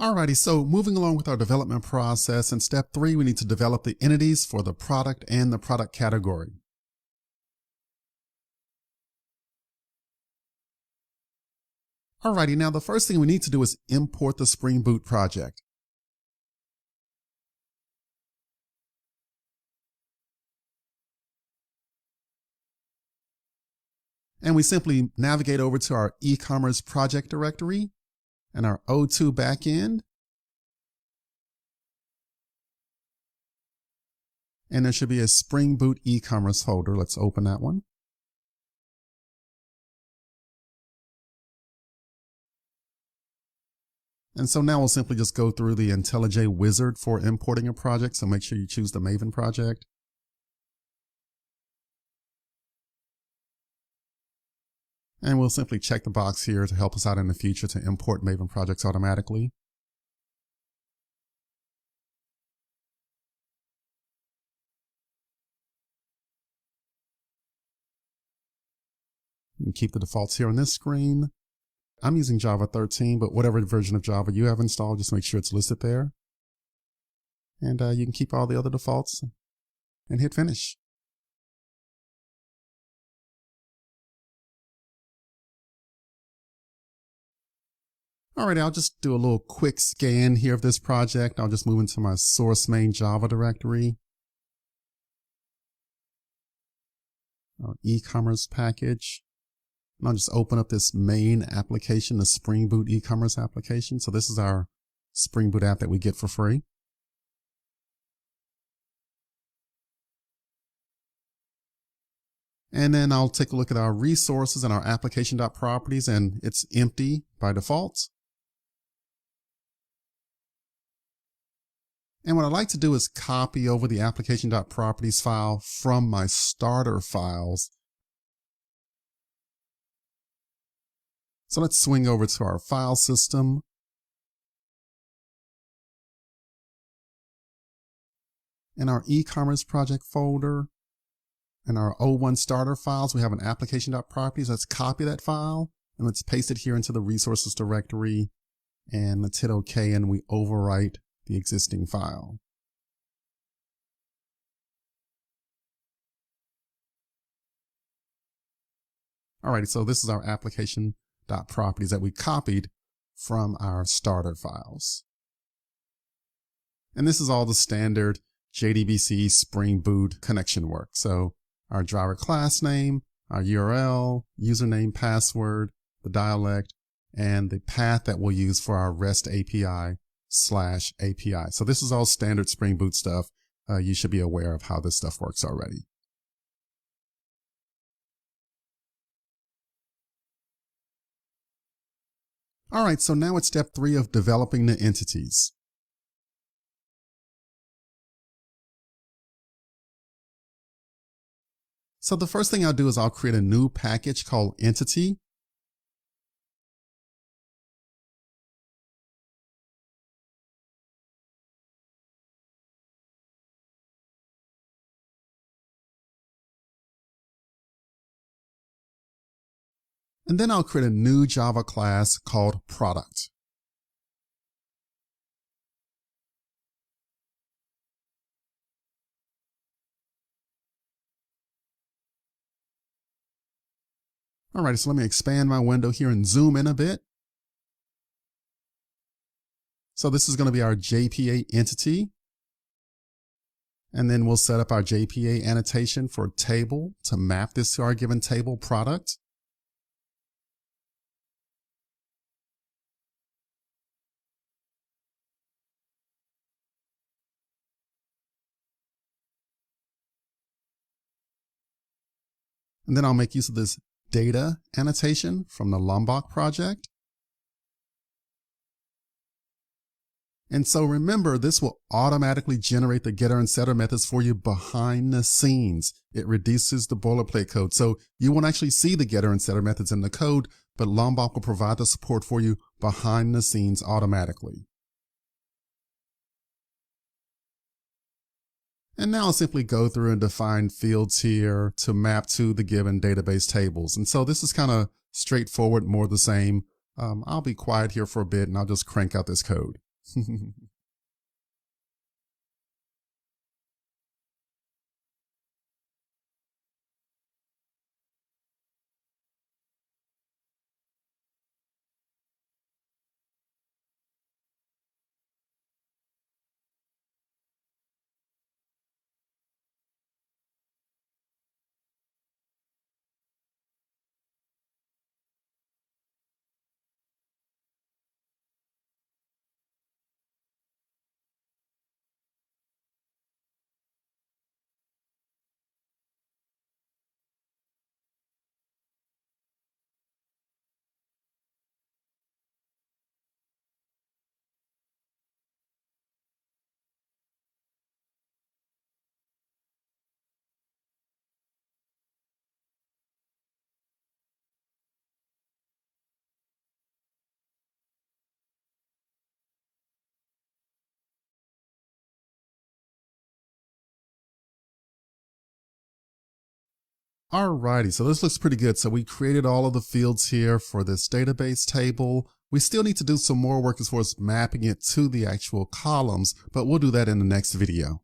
Alrighty, so moving along with our development process, in step 3, we need to develop the entities for the product and the product category. Alrighty, now the first thing we need to do is import the Spring Boot project. And we simply navigate over to our e-commerce project directory and our O2 backend. And there should be a Spring Boot e-commerce folder. Let's open that one. And so now we'll simply just go through the IntelliJ wizard for importing a project. So make sure you choose the Maven project. And we'll simply check the box here to help us out in the future to import Maven projects automatically. You can keep the defaults here on this screen. I'm using Java 13, but whatever version of Java you have installed, just make sure it's listed there. And you can keep all the other defaults and hit finish. Alright, I'll just do a little quick scan here of this project. I'll just move into my source main Java directory. Our e-commerce package. And I'll just open up this main application, the Spring Boot e-commerce application. So this is our Spring Boot app that we get for free. And then I'll take a look at our resources and our application.properties, and it's empty by default. And what I'd like to do is copy over the application.properties file from my starter files. So let's swing over to our file system. In our e-commerce project folder, in our O1 starter files, we have an application.properties. Let's copy that file and let's paste it here into the resources directory. And let's hit OK, and we overwrite the existing file. Alrighty, so this is our application.properties that we copied from our starter files. And this is all the standard JDBC Spring Boot connection work. So our driver class name, our URL, username, password, the dialect, and the path that we'll use for our REST API /API. So this is all standard Spring Boot stuff. You should be aware of how this stuff works already. All right, so now it's step 3 of developing the entities. So the first thing I'll do is I'll create a new package called entity. And then I'll create a new Java class called product. Alright, so let me expand my window here and zoom in a bit. So this is going to be our JPA entity. And then we'll set up our JPA annotation for table to map this to our given table product. And then I'll make use of this data annotation from the Lombok project. And so remember, this will automatically generate the getter and setter methods for you behind the scenes. It reduces the boilerplate code. So you won't actually see the getter and setter methods in the code, but Lombok will provide the support for you behind the scenes automatically. And now I'll simply go through and define fields here to map to the given database tables. And so this is kind of straightforward, more the same. I'll be quiet here for a bit and I'll just crank out this code. Alrighty, so this looks pretty good. So we created all of the fields here for this database table. We still need to do some more work as far as mapping it to the actual columns, but we'll do that in the next video.